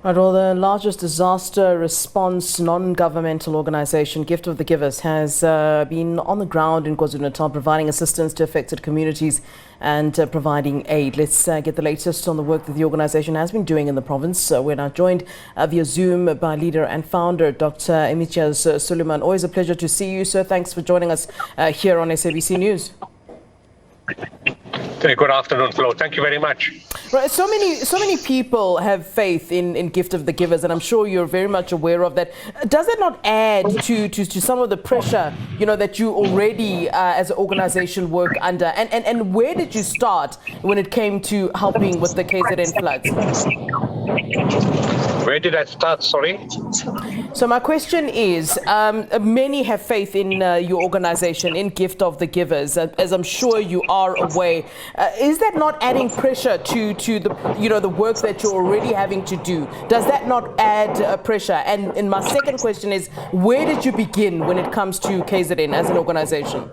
Right, well, the largest disaster response non-governmental organization, Gift of the Givers, has been on the ground in KwaZulu-Natal providing assistance to affected communities and providing aid. Let's get the latest on the work that the organization has been doing in the province. We're now joined via Zoom by leader and founder Dr Imtiaz Sooliman. Always a pleasure to see you, sir. Thanks for joining us here on SABC News. Good afternoon, Flo. Thank you very much. Right, so many people have faith in Gift of the Givers, and I'm sure you're very much aware of that. Does it not add to some of the pressure, that you already as an organization work under? And where did you start when it came to helping with the KZN Floods? Where did I start? Sorry. So my question is, many have faith in your organization, in Gift of the Givers, as I'm sure you are aware. Is that not adding pressure to the the work that you're already having to do? Does that not add pressure? And my second question is, where did you begin when it comes to KZN as an organization?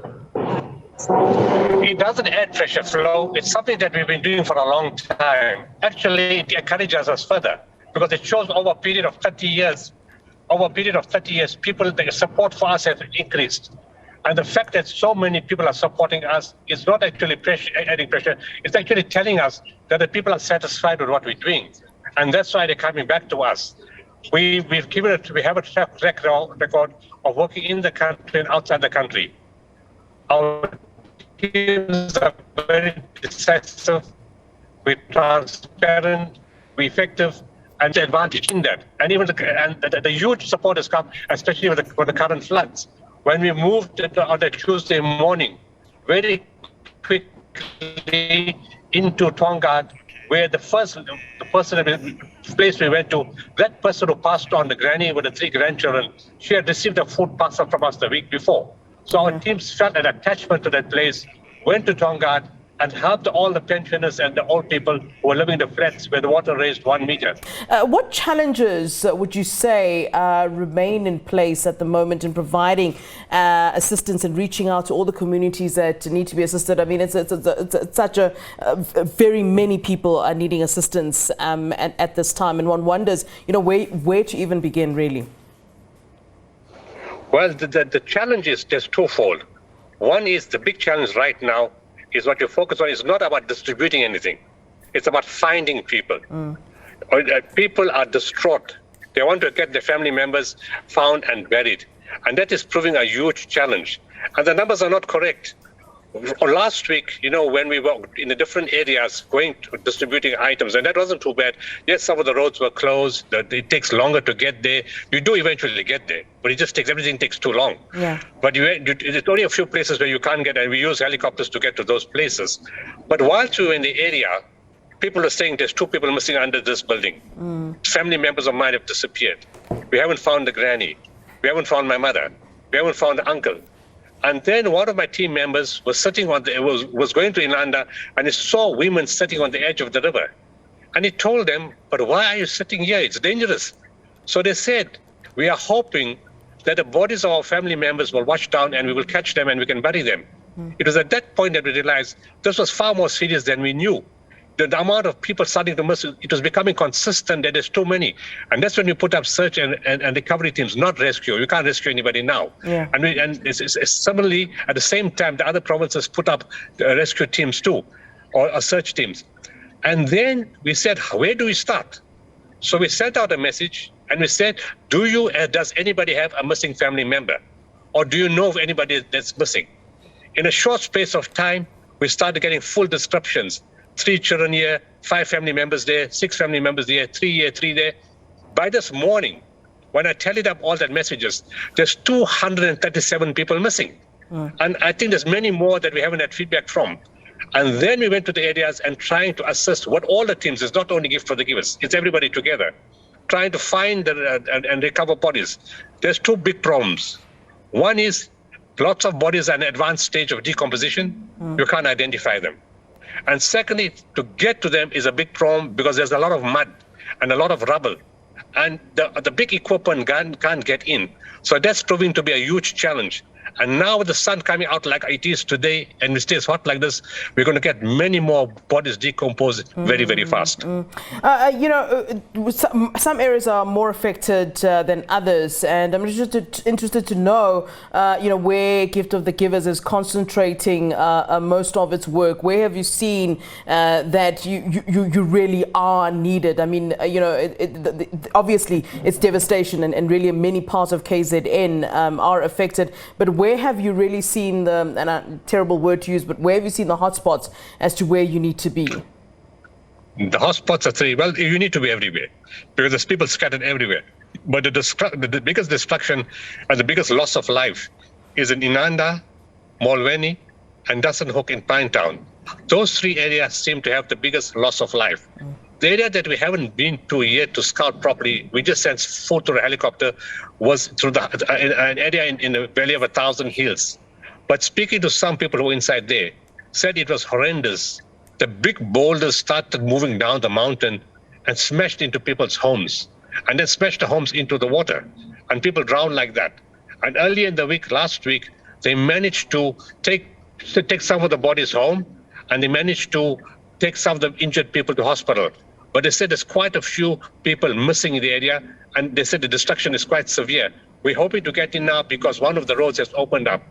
It doesn't add pressure, Flo. It's something that we've been doing for a long time. Actually, it encourages us further because it shows over a period of 30 years, the support for us has increased. And the fact that so many people are supporting us is not actually adding pressure. It's actually telling us that the people are satisfied with what we're doing. And that's why they're coming back to us. We have a track record of working in the country and outside the country. Our teams are very decisive, we're transparent, we're effective, and the advantage in that. And even the huge support has come, especially with the current floods. When we moved on the Tuesday morning, very quickly into Tonga, where the place we went to, that person who passed on, the granny with the 3 grandchildren, she had received a food parcel from us the week before. So our teams felt an attachment to that place, went to Tonga and helped all the pensioners and the old people who were living in the flats where the water raised 1 meter. What challenges would you say remain in place at the moment in providing assistance and reaching out to all the communities that need to be assisted? I mean, it's such a very many people are needing assistance at this time, and one wonders, where to even begin, really. Well, the challenge is just twofold. One is the big challenge right now is what you focus on is not about distributing anything. It's about finding people. People are distraught. They want to get their family members found and buried. And that is proving a huge challenge. And the numbers are not correct. Last week, when we were in the different areas distributing items, and that wasn't too bad. Yes, some of the roads were closed. It takes longer to get there. You do eventually get there, but everything takes too long. Yeah. But it's only a few places where you can't get, and we use helicopters to get to those places. But whilst we were in the area, people are saying there's 2 people missing under this building. Family members of mine have disappeared. We haven't found the granny. We haven't found my mother. We haven't found the uncle. And then one of my team members was was going to Inanda, and he saw women sitting on the edge of the river. And he told them, "But why are you sitting here? It's dangerous." So they said, "We are hoping that the bodies of our family members will wash down and we will catch them and we can bury them." It was at that point that we realized this was far more serious than we knew. The amount of people starting to miss, it was becoming consistent that there's too many. And that's when you put up search and recovery teams, not rescue. You can't rescue anybody now. Yeah. And it's similarly, at the same time, the other provinces put up rescue teams too, or search teams. And then we said, where do we start? So we sent out a message and we said, does anybody have a missing family member? Or do you know of anybody that's missing? In a short space of time, we started getting full descriptions. 3 children here, 5 family members there, 6 family members there, 3 here, 3 there. By this morning, when I tallied up all that messages, there's 237 people missing. And I think there's many more that we haven't had feedback from. And then we went to the areas and trying to assist what all the teams, it's not only Gift for the Givers, it's everybody together, trying to find and recover bodies. There's 2 big problems. One is lots of bodies are in an advanced stage of decomposition. You can't identify them. And secondly, to get to them is a big problem because there's a lot of mud and a lot of rubble. And the big equipment can't get in. So that's proving to be a huge challenge. And now with the sun coming out like it is today, and it stays hot like this, we're going to get many more bodies decomposed very, very fast. Some areas are more affected than others, and I'm just interested to know, where Gift of the Givers is concentrating most of its work. Where have you seen that you really are needed? I mean, obviously it's devastation, and really many parts of KZN are affected. But where have you really seen and a terrible word to use, but where have you seen the hotspots as to where you need to be? The hotspots are you need to be everywhere because there's people scattered everywhere. But the biggest destruction and the biggest loss of life is in Inanda, Molweni, and Dussenhoek in Pinetown. Those three areas seem to have the biggest loss of life. The area that we haven't been to yet to scout properly, we just sent food to a helicopter, was through an area in the Valley of 1,000 Hills. But speaking to some people who were inside there, said it was horrendous. The big boulders started moving down the mountain and smashed into people's homes, and then smashed the homes into the water, and people drowned like that. And earlier in the week, last week, they managed to take some of the bodies home, and they managed to take some of the injured people to hospital. But they said there's quite a few people missing in the area, and they said the destruction is quite severe. We're hoping to get in now because one of the roads has opened up.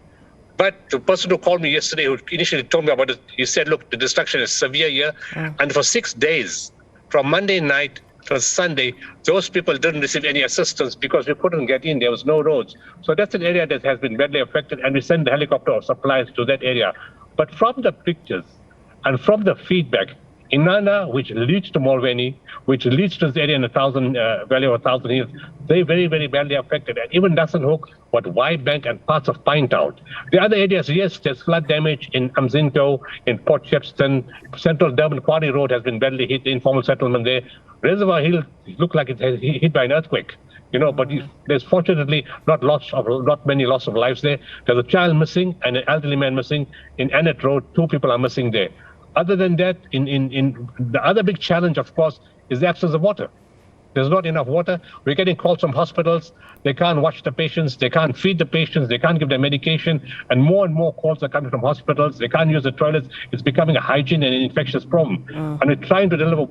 But the person who called me yesterday, who initially told me about it, he said, look, the destruction is severe here. And for 6 days, from Monday night to Sunday, those people didn't receive any assistance because we couldn't get in. There was no roads. So that's an area that has been badly affected, and we send the helicopter of supplies to that area. But from the pictures and from the feedback, Inanna, which leads to Molweni, which leads to this area in the Valley of 1,000 Hills, they're very, very badly affected. And even Dussenhoek, Wyebank, and parts of Pinetown. The other areas, yes, there's flood damage in Amzinto, in Port Shepstone. Central Durban Quarry Road has been badly hit, informal settlement there. Reservoir Hill looked like it's hit by an earthquake. But there's fortunately not many loss of lives there. There's a child missing and an elderly man missing. In Annette Road, 2 people are missing there. Other than that, in the other big challenge, of course, is the absence of water. There's not enough water. We're getting calls from hospitals. They can't watch the patients. They can't feed the patients. They can't give them medication. And more calls are coming from hospitals. They can't use the toilets. It's becoming a hygiene and an infectious problem. And we're trying to deliver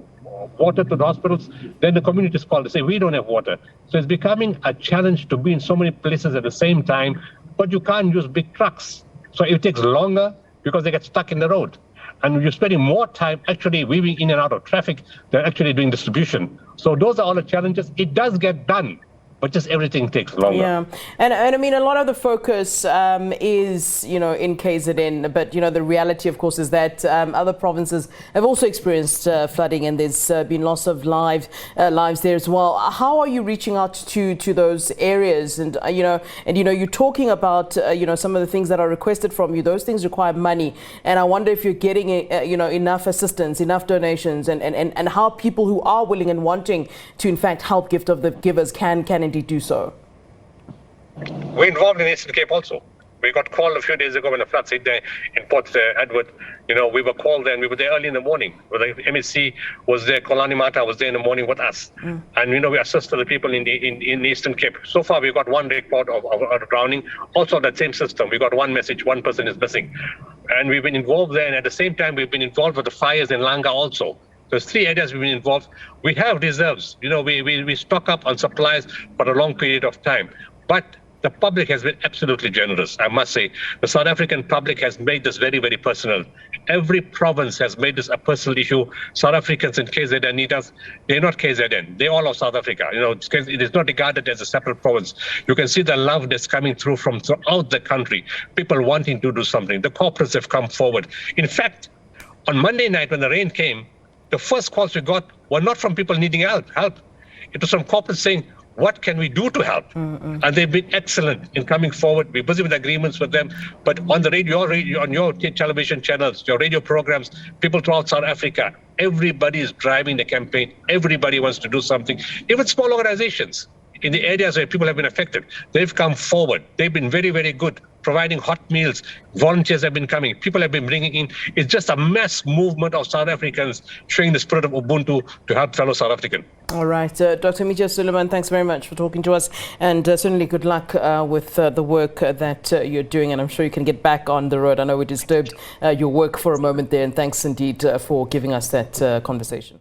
water to the hospitals. Then the communities call to say, we don't have water. So it's becoming a challenge to be in so many places at the same time. But you can't use big trucks. So it takes longer because they get stuck in the road. And you're spending more time actually weaving in and out of traffic than actually doing distribution. So those are all the challenges. It does get done, but just everything takes longer. Yeah, and I mean, a lot of the focus is, in KZN, but, the reality, of course, is that other provinces have also experienced flooding, and there's been loss of lives there as well. How are you reaching out to those areas? And, you're talking about, some of the things that are requested from you. Those things require money. And I wonder if you're getting, enough assistance, enough donations, and how people who are willing and wanting to, in fact, help Gift of the Givers can indeed do so. We're involved in Eastern Cape also. We got called a few days ago when the floods hit there in Port Edward. We were called there, and we were there early in the morning. The MSC was there, Kolani Mata was there in the morning with us. And, we assisted the people in Eastern Cape. So far, we got one report of drowning. Also, that same system, we got one message, one person is missing. And we've been involved there, and at the same time, we've been involved with the fires in Langa also. There's 3 areas we've been involved. We have reserves. We stock up on supplies for a long period of time. But the public has been absolutely generous, I must say. The South African public has made this very, very personal. Every province has made this a personal issue. South Africans in KZN need us. They're not KZN. They're all of South Africa. It is not regarded as a separate province. You can see the love that's coming through from throughout the country. People wanting to do something. The corporates have come forward. In fact, on Monday night when the rain came, the first calls we got were not from people needing help. It was from corporates saying, what can we do to help? And they've been excellent in coming forward. We're busy with agreements with them. But on the radio, on your television channels, your radio programs, people throughout South Africa, everybody is driving the campaign. Everybody wants to do something. Even small organizations. in the areas where people have been affected. They've come forward. They've been very, very good, providing hot meals. Volunteers have been coming. People have been bringing in. It's just a mass movement of South Africans showing the spirit of Ubuntu to help fellow South Africans. All right. Dr. Imtiaz Sooliman, thanks very much for talking to us. And certainly good luck with the work that you're doing. And I'm sure you can get back on the road. I know we disturbed your work for a moment there. And thanks indeed for giving us that conversation.